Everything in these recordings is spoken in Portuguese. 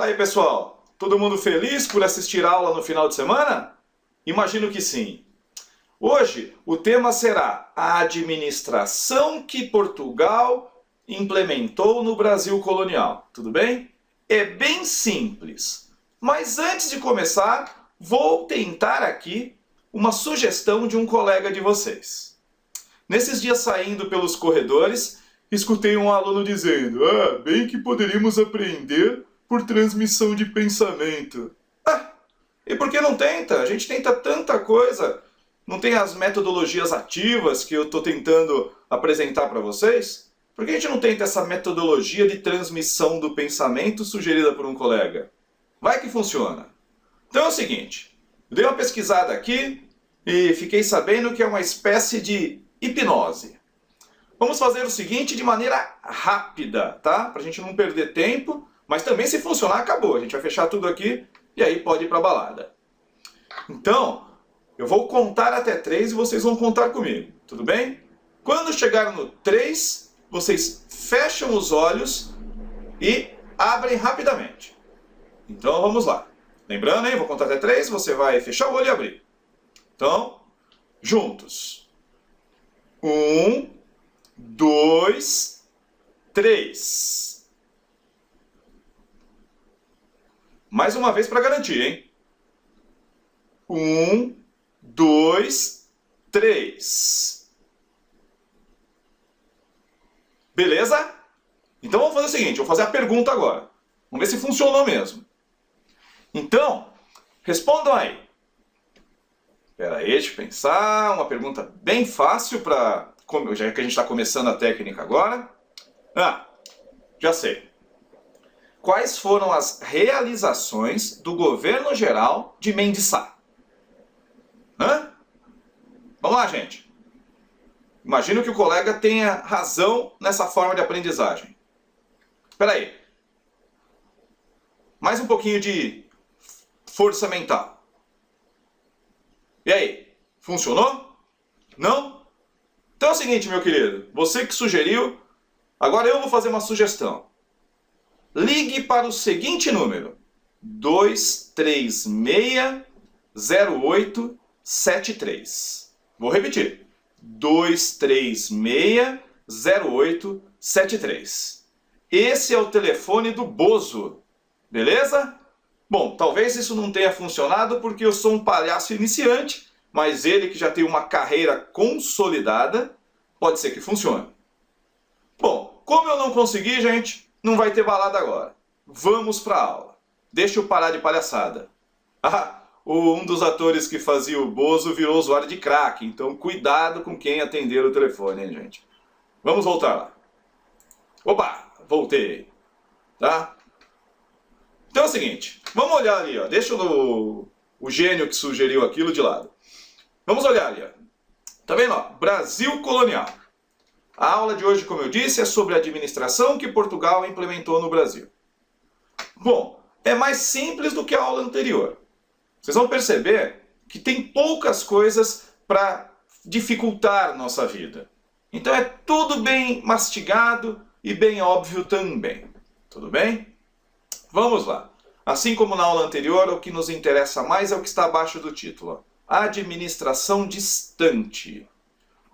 Fala aí, pessoal! Todo mundo feliz por assistir a aula no final de semana? Imagino que sim. Hoje o tema será a administração que Portugal implementou no Brasil colonial. Tudo bem? É bem simples. Mas antes de começar, vou tentar aqui uma sugestão de um colega de vocês. Nesses dias saindo pelos corredores, escutei um aluno dizendo: bem que poderíamos aprender por transmissão de pensamento. E por que não tenta? A gente tenta tanta coisa. Não tem as metodologias ativas que eu estou tentando apresentar para vocês? Por que a gente não tenta essa metodologia de transmissão do pensamento sugerida por um colega? Vai que funciona. Então é o seguinte, eu dei uma pesquisada aqui e fiquei sabendo que é uma espécie de hipnose. Vamos fazer o seguinte de maneira rápida, tá? Para a gente não perder tempo, mas também se funcionar, acabou. A gente vai fechar tudo aqui e aí pode ir para a balada. Então, eu vou contar até 3 e vocês vão contar comigo, tudo bem? Quando chegar no 3, vocês fecham os olhos e abrem rapidamente. Então vamos lá. Lembrando, hein? Vou contar até 3, você vai fechar o olho e abrir. Então, juntos. 1, 2, 3. Mais uma vez para garantir, hein? 1, 2, 3. Beleza? Então vamos fazer o seguinte, eu vou fazer a pergunta agora. Vamos ver se funcionou mesmo. Então, respondam aí. Espera aí, deixa eu pensar. Uma pergunta bem fácil, já que a gente está começando a técnica agora. Já sei. Quais foram as realizações do governo geral de Mendes Sá? Vamos lá, gente. Imagino que o colega tenha razão nessa forma de aprendizagem. Espera aí. Mais um pouquinho de força mental. E aí? Funcionou? Não? Então é o seguinte, meu querido. Você que sugeriu, agora eu vou fazer uma sugestão. Ligue para o seguinte número: 236-0873. Vou repetir. 236-0873. Esse é o telefone do Bozo. Beleza? Bom, talvez isso não tenha funcionado porque eu sou um palhaço iniciante, mas ele que já tem uma carreira consolidada, pode ser que funcione. Bom, como eu não consegui, gente, não vai ter balada agora. Vamos para a aula. Deixa eu parar de palhaçada. Um dos atores que fazia o Bozo virou usuário de crack, então cuidado com quem atender o telefone, hein, gente? Vamos voltar lá. Opa, voltei. Tá? Então é o seguinte, vamos olhar ali, ó. Deixa o gênio que sugeriu aquilo de lado. Vamos olhar ali, ó. Tá vendo, ó? Brasil colonial. A aula de hoje, como eu disse, é sobre a administração que Portugal implementou no Brasil. Bom, é mais simples do que a aula anterior. Vocês vão perceber que tem poucas coisas para dificultar nossa vida. Então é tudo bem mastigado e bem óbvio também. Tudo bem? Vamos lá. Assim como na aula anterior, o que nos interessa mais é o que está abaixo do título. Administração distante.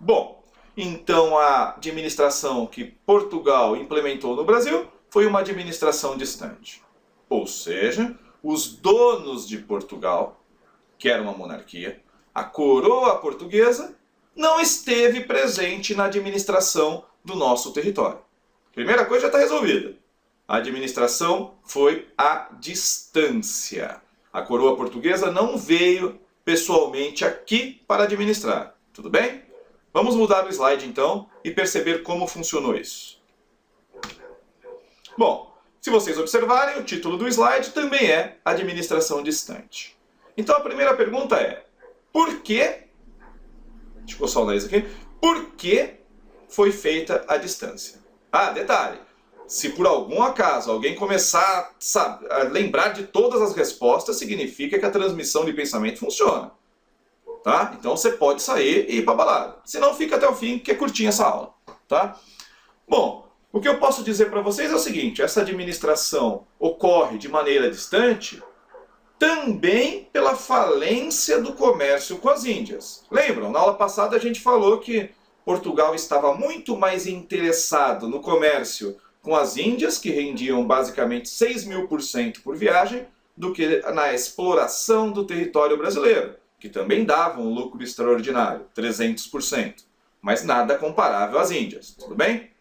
Bom, então a administração que Portugal implementou no Brasil foi uma administração distante. Ou seja, os donos de Portugal, que era uma monarquia, a coroa portuguesa, não esteve presente na administração do nosso território. Primeira coisa já está resolvida. A administração foi à distância. A coroa portuguesa não veio pessoalmente aqui para administrar. Tudo bem? Vamos mudar o slide então e perceber como funcionou isso. Bom, se vocês observarem, o título do slide também é Administração Distante. Então a primeira pergunta é: por que, deixa eu coçar o nariz aqui, por que foi feita a distância? Detalhe, se por algum acaso alguém começar a lembrar de todas as respostas, significa que a transmissão de pensamento funciona. Tá? Então você pode sair e ir para a balada. Se não, fica até o fim, que é curtinha essa aula. Tá? Bom, O que eu posso dizer para vocês é o seguinte: essa administração ocorre de maneira distante também pela falência do comércio com as Índias. Lembram? Na aula passada a gente falou que Portugal estava muito mais interessado no comércio com as Índias, que rendiam basicamente 6.000% por viagem, do que na exploração do território brasileiro, que também dava um lucro extraordinário, 300%, mas nada comparável às Índias, tudo bem?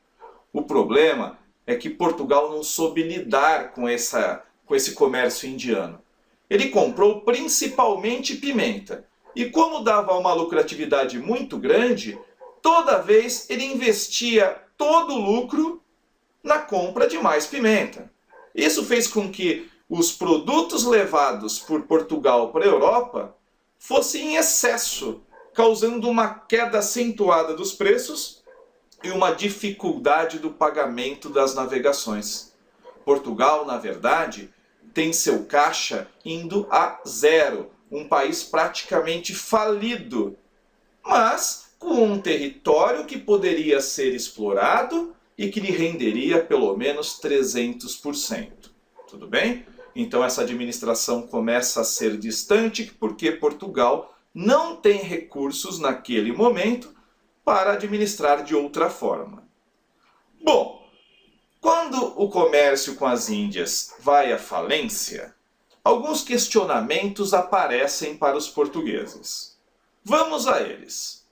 O problema é que Portugal não soube lidar com esse comércio indiano. Ele comprou principalmente pimenta, e como dava uma lucratividade muito grande, toda vez ele investia todo o lucro na compra de mais pimenta. Isso fez com que os produtos levados por Portugal para a Europa fossem em excesso, causando uma queda acentuada dos preços e uma dificuldade do pagamento das navegações. Portugal, na verdade, tem seu caixa indo a zero, um país praticamente falido, mas com um território que poderia ser explorado e que lhe renderia pelo menos 300%. Tudo bem? Então essa administração começa a ser distante porque Portugal não tem recursos naquele momento para administrar de outra forma. Bom, quando o comércio com as Índias vai à falência, alguns questionamentos aparecem para os portugueses. Vamos a eles.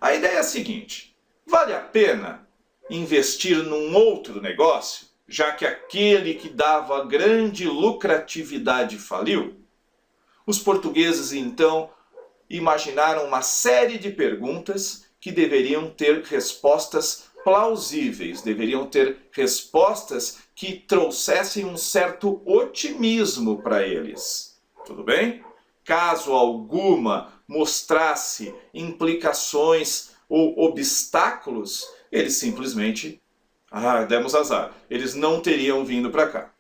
A ideia é a seguinte: vale a pena investir num outro negócio, já que aquele que dava grande lucratividade faliu? Os portugueses, então, imaginaram uma série de perguntas que deveriam ter respostas plausíveis, deveriam ter respostas que trouxessem um certo otimismo para eles. Tudo bem? Caso alguma mostrasse implicações ou obstáculos, eles simplesmente, demos azar, eles não teriam vindo para cá.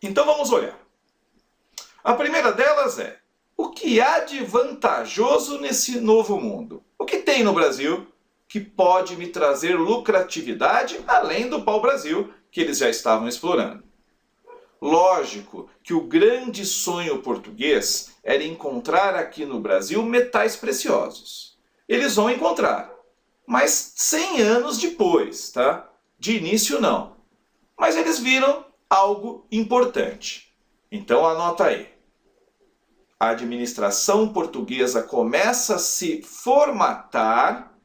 Então vamos olhar. A primeira delas é: o que há de vantajoso nesse novo mundo? O que tem no Brasil que pode me trazer lucratividade além do pau-brasil que eles já estavam explorando? Lógico que o grande sonho português era encontrar aqui no Brasil metais preciosos. Eles vão encontrar, mas 100 anos depois, tá? De início não. Mas eles viram algo importante. Então anota aí. A administração portuguesa começa a se formatar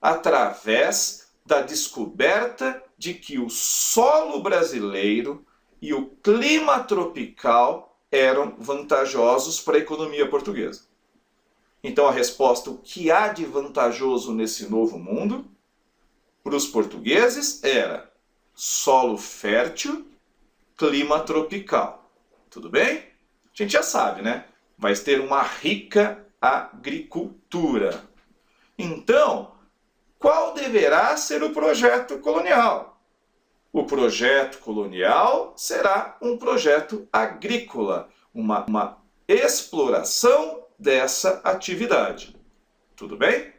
através da descoberta de que o solo brasileiro e o clima tropical eram vantajosos para a economia portuguesa. Então a resposta, o que há de vantajoso nesse novo mundo, para os portugueses era solo fértil, clima tropical. Tudo bem? A gente já sabe, né? Vai ter uma rica agricultura. Então, qual deverá ser o projeto colonial? O projeto colonial será um projeto agrícola, uma exploração dessa atividade. Tudo bem?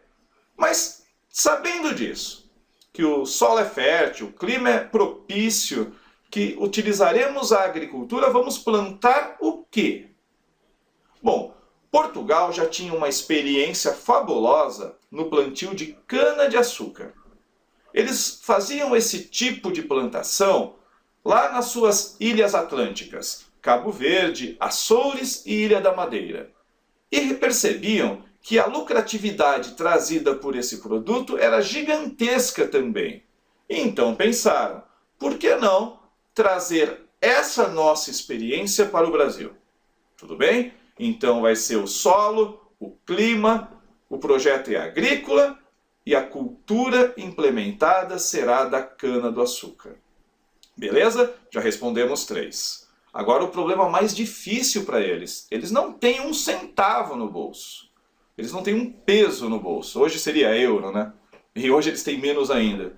Mas, sabendo disso, que o solo é fértil, o clima é propício, que utilizaremos a agricultura, vamos plantar o quê? Bom, Portugal já tinha uma experiência fabulosa no plantio de cana-de-açúcar. Eles faziam esse tipo de plantação lá nas suas ilhas atlânticas, Cabo Verde, Açores e Ilha da Madeira. E percebiam que a lucratividade trazida por esse produto era gigantesca também. E então pensaram, por que não trazer essa nossa experiência para o Brasil? Tudo bem? Então vai ser o solo, o clima, o projeto é agrícola e a cultura implementada será da cana-do-açúcar. Beleza? Já respondemos 3. Agora o problema mais difícil para eles. Eles não têm um centavo no bolso. Eles não têm um peso no bolso. Hoje seria euro, né? E hoje eles têm menos ainda.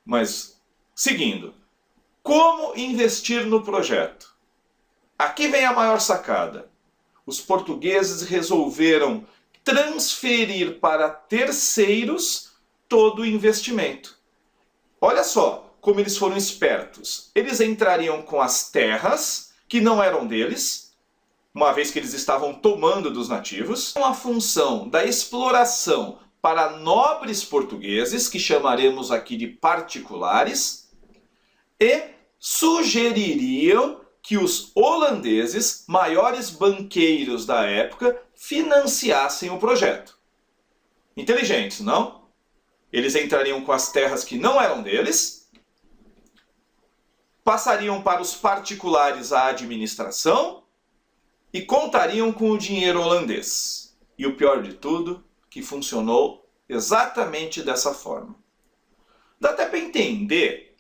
Mas, seguindo. Como investir no projeto? Aqui vem a maior sacada. Os portugueses resolveram transferir para terceiros todo o investimento. Olha só, como eles foram espertos. Eles entrariam com as terras que não eram deles, uma vez que eles estavam tomando dos nativos, com a função da exploração para nobres portugueses, que chamaremos aqui de particulares, e sugeririam que os holandeses, maiores banqueiros da época, financiassem o projeto. Inteligentes, não? Eles entrariam com as terras que não eram deles, passariam para os particulares a administração e contariam com o dinheiro holandês. E o pior de tudo, que funcionou exatamente dessa forma. Dá até para entender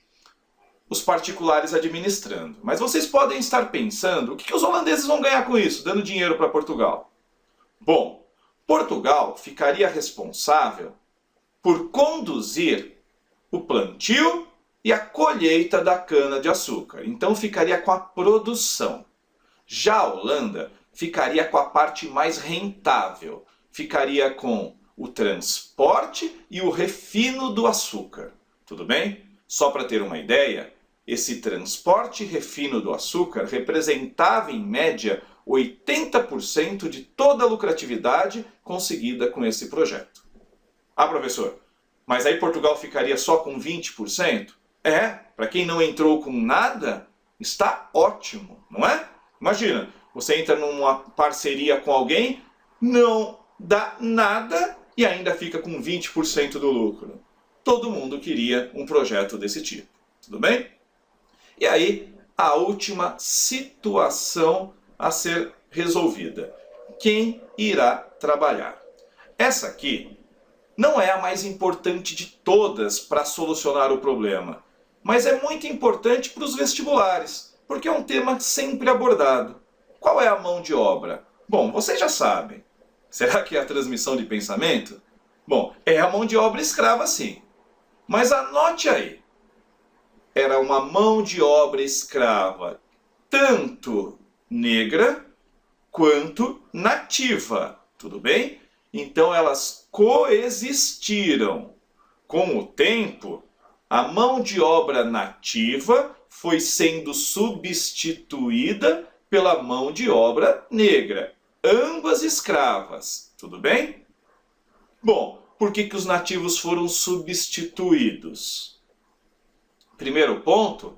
os particulares administrando. Mas vocês podem estar pensando, o que os holandeses vão ganhar com isso, dando dinheiro para Portugal? Bom, Portugal ficaria responsável por conduzir o plantio e a colheita da cana-de-açúcar. Então ficaria com a produção. Já a Holanda ficaria com a parte mais rentável. Ficaria com o transporte e o refino do açúcar. Tudo bem? Só para ter uma ideia, esse transporte e refino do açúcar representava, em média, 80% de toda a lucratividade conseguida com esse projeto. Ah, professor, mas aí Portugal ficaria só com 20%? Para quem não entrou com nada, está ótimo, não é? Imagina, você entra numa parceria com alguém, não dá nada e ainda fica com 20% do lucro. Todo mundo queria um projeto desse tipo, tudo bem? E aí, a última situação a ser resolvida. Quem irá trabalhar? Essa aqui não é a mais importante de todas para solucionar o problema, mas é muito importante para os vestibulares, porque é um tema sempre abordado. Qual é a mão de obra? Bom, vocês já sabem. Será que é a transmissão de pensamento? Bom, é a mão de obra escrava sim. Mas anote aí. Era uma mão de obra escrava tanto negra quanto nativa. Tudo bem? Então elas coexistiram. Com o tempo, a mão de obra nativa foi sendo substituída pela mão de obra negra. Ambas escravas. Tudo bem? Bom, por que os nativos foram substituídos? Primeiro ponto,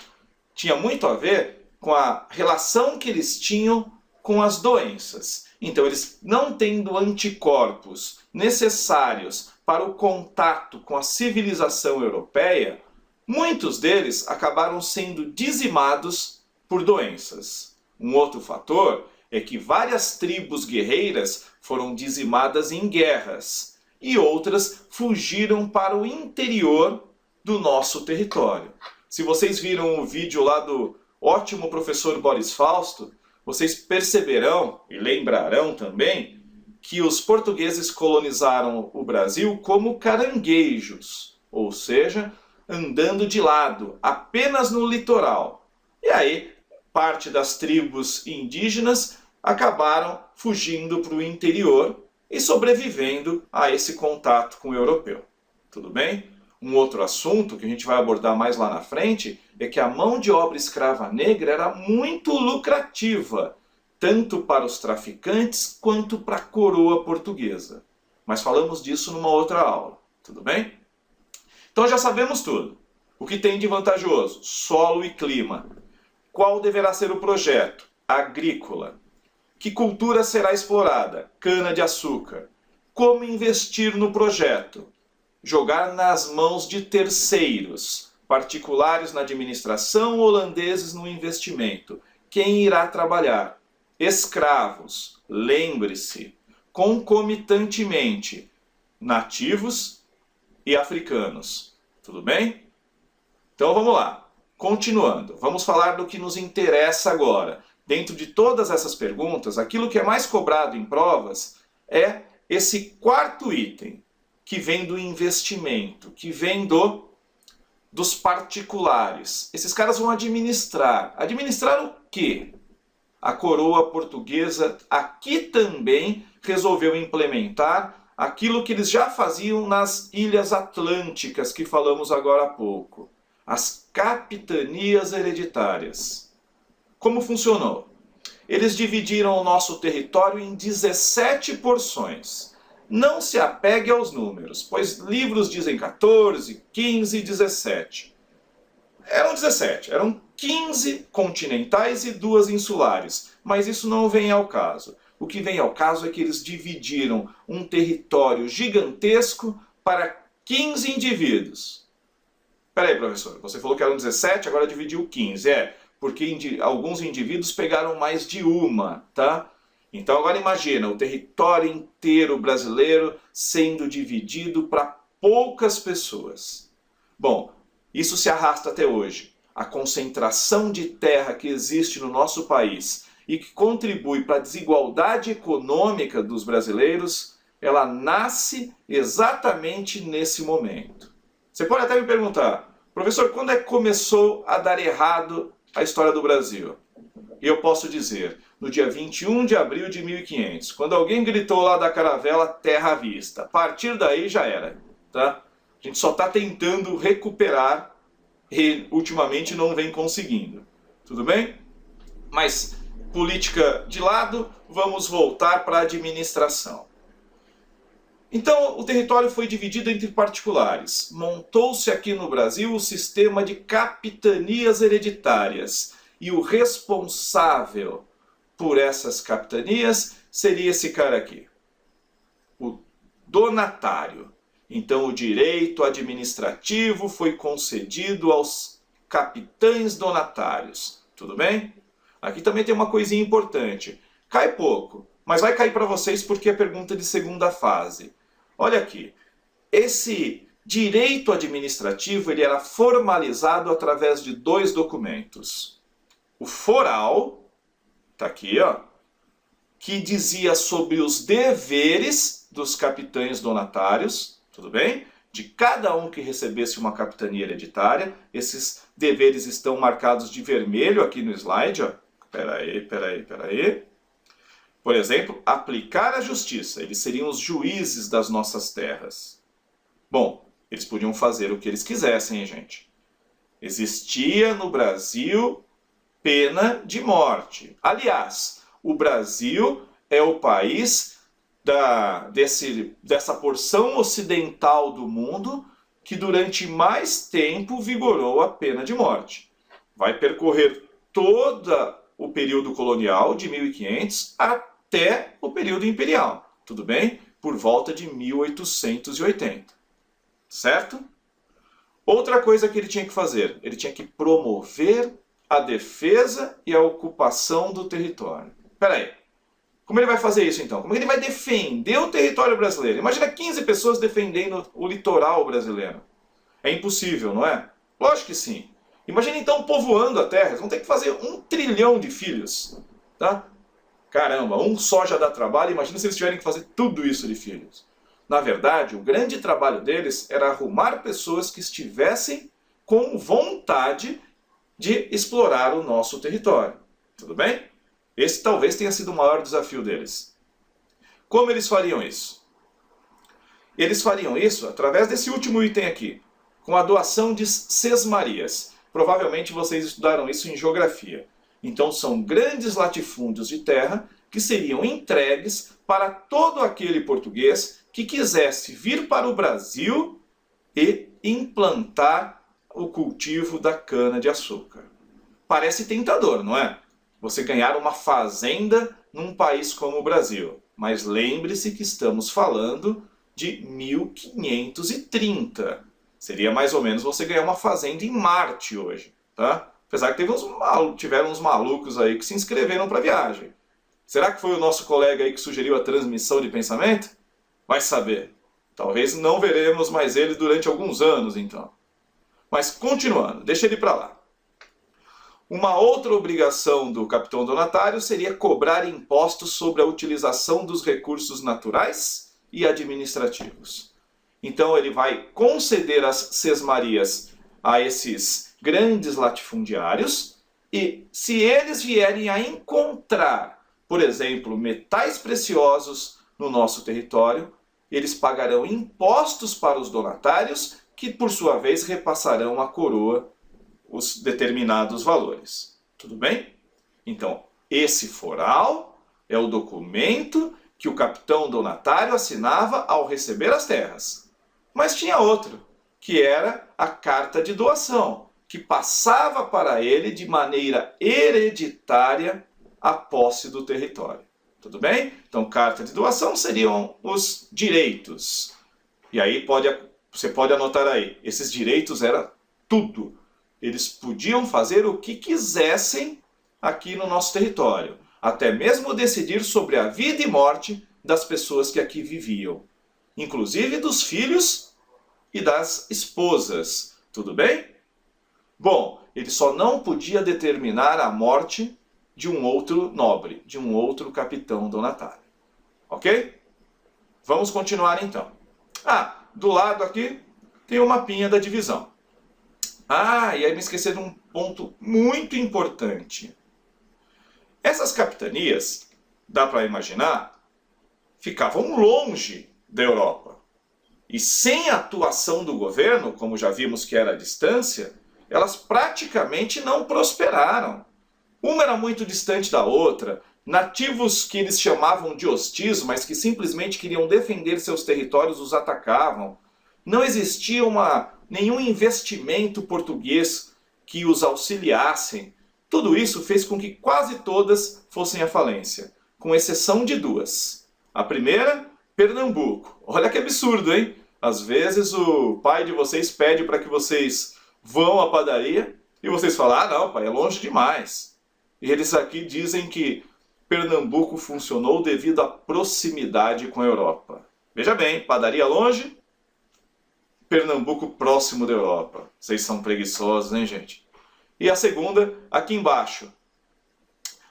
tinha muito a ver com a relação que eles tinham com as doenças. Então, eles não tendo anticorpos necessários para o contato com a civilização europeia, muitos deles acabaram sendo dizimados por doenças. Um outro fator é que várias tribos guerreiras foram dizimadas em guerras e outras fugiram para o interior do nosso território. Se vocês viram o vídeo lá do ótimo professor Boris Fausto, vocês perceberão e lembrarão também que os portugueses colonizaram o Brasil como caranguejos, ou seja, andando de lado, apenas no litoral. E aí, parte das tribos indígenas acabaram fugindo para o interior e sobrevivendo a esse contato com o europeu. Tudo bem? Um outro assunto que a gente vai abordar mais lá na frente é que a mão de obra escrava negra era muito lucrativa, tanto para os traficantes quanto para a coroa portuguesa. Mas falamos disso numa outra aula, tudo bem? Então já sabemos tudo. O que tem de vantajoso? Solo e clima. Qual deverá ser o projeto? Agrícola. Que cultura será explorada? Cana-de-açúcar. Como investir no projeto? Jogar nas mãos de terceiros, particulares na administração, holandeses no investimento. Quem irá trabalhar? Escravos. Lembre-se, concomitantemente, nativos e africanos. Tudo bem? Então vamos lá. Continuando, vamos falar do que nos interessa agora. Dentro de todas essas perguntas, aquilo que é mais cobrado em provas é esse quarto item, que vem do investimento, que vem dos particulares. Esses caras vão administrar. Administrar o quê? A coroa portuguesa aqui também resolveu implementar aquilo que eles já faziam nas Ilhas Atlânticas, que falamos agora há pouco. As capitanias hereditárias. Como funcionou? Eles dividiram o nosso território em 17 porções. Não se apegue aos números, pois livros dizem 14, 15 e 17. Eram 17, eram 15 continentais e 2 insulares, mas isso não vem ao caso. O que vem ao caso é que eles dividiram um território gigantesco para 15 indivíduos. Peraí, professor, você falou que eram 17, agora dividiu 15. Porque alguns indivíduos pegaram mais de uma, tá? Então agora imagina o território inteiro brasileiro sendo dividido para poucas pessoas. Bom, isso se arrasta até hoje. A concentração de terra que existe no nosso país e que contribui para a desigualdade econômica dos brasileiros, ela nasce exatamente nesse momento. Você pode até me perguntar, professor, quando é que começou a dar errado a história do Brasil? E eu posso dizer, no dia 21 de abril de 1500, quando alguém gritou lá da caravela, terra à vista. A partir daí já era, tá? A gente só está tentando recuperar e ultimamente não vem conseguindo. Tudo bem? Mas política de lado, vamos voltar para a administração. Então, o território foi dividido entre particulares. Montou-se aqui no Brasil o sistema de capitanias hereditárias. E o responsável por essas capitanias seria esse cara aqui, o donatário. Então, o direito administrativo foi concedido aos capitães donatários. Tudo bem? Aqui também tem uma coisinha importante. Cai pouco, mas vai cair para vocês porque é pergunta de segunda fase. Olha aqui, esse direito administrativo ele era formalizado através de 2 documentos. O foral, está aqui, ó, que dizia sobre os deveres dos capitães donatários, tudo bem? De cada um que recebesse uma capitania hereditária. Esses deveres estão marcados de vermelho aqui no slide, ó. Peraí. Por exemplo, aplicar a justiça. Eles seriam os juízes das nossas terras. Bom, eles podiam fazer o que eles quisessem, hein, gente? Existia no Brasil pena de morte. Aliás, o Brasil é o país dessa porção ocidental do mundo que durante mais tempo vigorou a pena de morte. Vai percorrer todo o período colonial de 1500 até o período imperial, tudo bem? Por volta de 1880, certo? Outra coisa que ele tinha que fazer, ele tinha que promover a defesa e a ocupação do território. Espera aí, como ele vai fazer isso então? Como ele vai defender o território brasileiro? Imagina 15 pessoas defendendo o litoral brasileiro. É impossível, não é? Lógico que sim. Imagina então povoando a terra, eles vão ter que fazer 1 trilhão de filhos, tá? Caramba, um só já dá trabalho, imagina se eles tiverem que fazer tudo isso de filhos. Na verdade, o grande trabalho deles era arrumar pessoas que estivessem com vontade de explorar o nosso território. Tudo bem? Esse talvez tenha sido o maior desafio deles. Como eles fariam isso? Eles fariam isso através desse último item aqui, com a doação de sesmarias. Provavelmente vocês estudaram isso em geografia. Então são grandes latifúndios de terra que seriam entregues para todo aquele português que quisesse vir para o Brasil e implantar o cultivo da cana-de-açúcar. Parece tentador, não é? Você ganhar uma fazenda num país como o Brasil. Mas lembre-se que estamos falando de 1530. Seria mais ou menos você ganhar uma fazenda em Marte hoje, tá? Apesar que tiveram uns malucos aí que se inscreveram para a viagem. Será que foi o nosso colega aí que sugeriu a transmissão de pensamento? Vai saber. Talvez não veremos mais ele durante alguns anos, então. Mas continuando, deixa ele para lá. Uma outra obrigação do capitão donatário seria cobrar impostos sobre a utilização dos recursos naturais e administrativos. Então ele vai conceder as sesmarias a esses grandes latifundiários e se eles vierem a encontrar, por exemplo, metais preciosos no nosso território, eles pagarão impostos para os donatários que, por sua vez, repassarão à coroa os determinados valores. Tudo bem? Então, esse foral é o documento que o capitão donatário assinava ao receber as terras. Mas tinha outro, que era a carta de doação, que passava para ele de maneira hereditária a posse do território. Tudo bem? Então, carta de doação seriam os direitos. E aí você pode anotar aí, esses direitos eram tudo. Eles podiam fazer o que quisessem aqui no nosso território, até mesmo decidir sobre a vida e morte das pessoas que aqui viviam, inclusive dos filhos e das esposas. Tudo bem? Bom, ele só não podia determinar a morte de um outro nobre, de um outro capitão donatário. Ok? Vamos continuar então. Do lado aqui tem o mapinha da divisão. E aí me esqueci de um ponto muito importante. Essas capitanias, dá para imaginar, ficavam longe da Europa. E sem a atuação do governo, como já vimos que era a distância, elas praticamente não prosperaram. Uma era muito distante da outra, nativos que eles chamavam de hostis, mas que simplesmente queriam defender seus territórios, os atacavam. Não existia nenhum investimento português que os auxiliassem. Tudo isso fez com que quase todas fossem à falência, com exceção de duas. A primeira, Pernambuco. Olha que absurdo, hein? Às vezes o pai de vocês pede para que vocês vão à padaria e vocês falam, não pai, é longe demais. E eles aqui dizem que Pernambuco funcionou devido à proximidade com a Europa. Veja bem, padaria longe, Pernambuco próximo da Europa. Vocês são preguiçosos, hein, gente? E a segunda, aqui embaixo,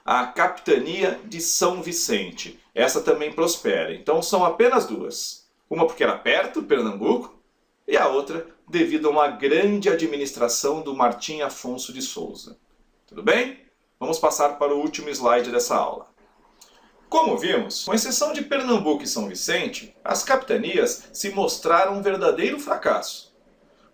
a Capitania de São Vicente. Essa também prospera. Então são apenas duas. Uma porque era perto, Pernambuco, e a outra devido a uma grande administração do Martim Afonso de Souza. Tudo bem? Vamos passar para o último slide dessa aula. Como vimos, com exceção de Pernambuco e São Vicente, as capitanias se mostraram um verdadeiro fracasso.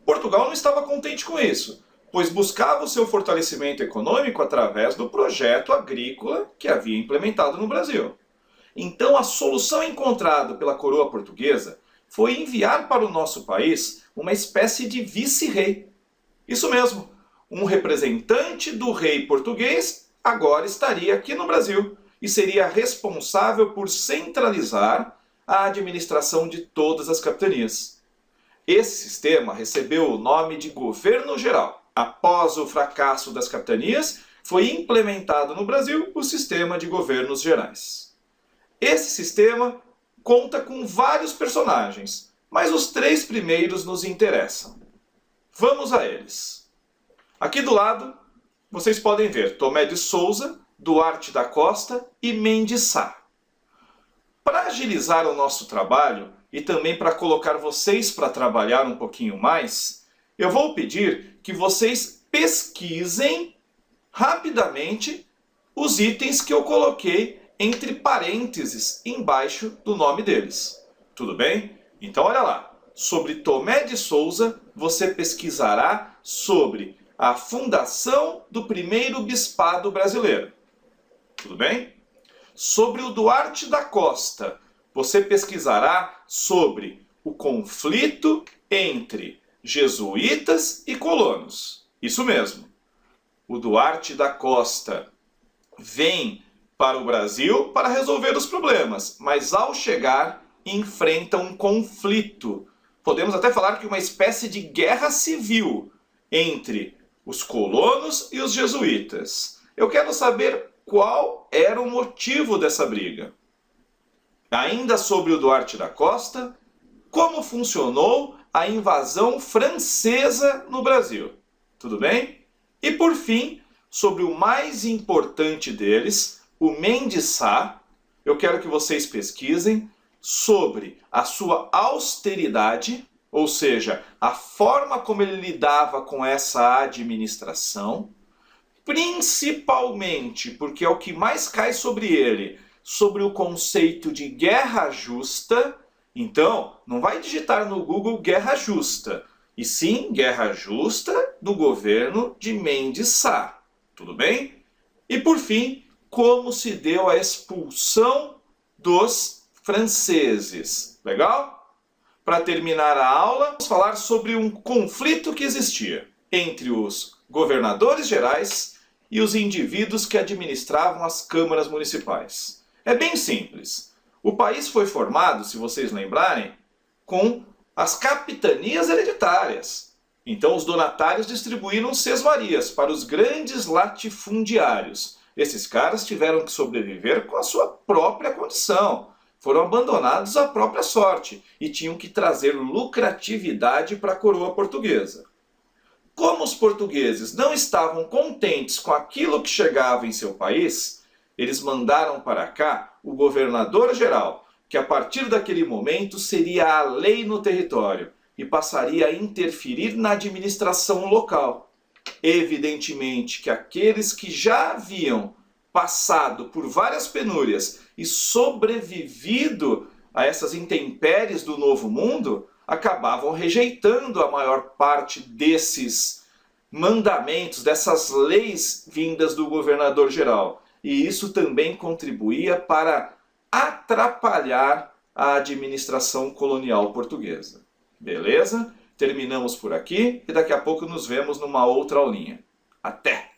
Portugal não estava contente com isso, pois buscava o seu fortalecimento econômico através do projeto agrícola que havia implementado no Brasil. Então a solução encontrada pela coroa portuguesa foi enviar para o nosso país uma espécie de vice-rei. Isso mesmo, um representante do rei português agora estaria aqui no Brasil e seria responsável por centralizar a administração de todas as capitanias. Esse sistema recebeu o nome de Governo Geral. Após o fracasso das capitanias, foi implementado no Brasil o sistema de governos gerais. Esse sistema conta com vários personagens, mas os três primeiros nos interessam. Vamos a eles. Aqui do lado, vocês podem ver Tomé de Souza, Duarte da Costa e Mendes Sá. Para agilizar o nosso trabalho e também para colocar vocês para trabalhar um pouquinho mais, eu vou pedir que vocês pesquisem rapidamente os itens que eu coloquei entre parênteses embaixo do nome deles. Tudo bem? Então olha lá. Sobre Tomé de Souza, você pesquisará sobre a fundação do primeiro bispado brasileiro. Tudo bem? Sobre o Duarte da Costa, você pesquisará sobre o conflito entre jesuítas e colonos. Isso mesmo. O Duarte da Costa vem para o Brasil para resolver os problemas, mas ao chegar enfrenta um conflito. Podemos até falar que uma espécie de guerra civil entre os colonos e os jesuítas. Eu quero saber qual era o motivo dessa briga. Ainda sobre o Duarte da Costa, como funcionou a invasão francesa no Brasil. Tudo bem? E por fim, sobre o mais importante deles, o Mendes Sá, eu quero que vocês pesquisem sobre a sua austeridade, ou seja, a forma como ele lidava com essa administração, principalmente porque é o que mais cai sobre ele, sobre o conceito de guerra justa. Então, não vai digitar no Google guerra justa. e sim guerra justa do governo de Mendes Sá. Tudo bem? E por fim, como se deu a expulsão dos franceses. Legal? Para terminar a aula, vamos falar sobre um conflito que existia entre os governadores gerais e os indivíduos que administravam as câmaras municipais. É bem simples. O país foi formado, se vocês lembrarem, com as capitanias hereditárias. Então os donatários distribuíram sesmarias para os grandes latifundiários. Esses caras tiveram que sobreviver com a sua própria condição. Foram abandonados à própria sorte e tinham que trazer lucratividade para a coroa portuguesa. Como os portugueses não estavam contentes com aquilo que chegava em seu país, eles mandaram para cá o governador-geral, que a partir daquele momento seria a lei no território e passaria a interferir na administração local. Evidentemente que aqueles que já haviam passado por várias penúrias e sobrevivido a essas intempéries do Novo Mundo, acabavam rejeitando a maior parte desses mandamentos, dessas leis vindas do governador-geral. E isso também contribuía para atrapalhar a administração colonial portuguesa. Beleza? Terminamos por aqui e daqui a pouco nos vemos numa outra aulinha. Até!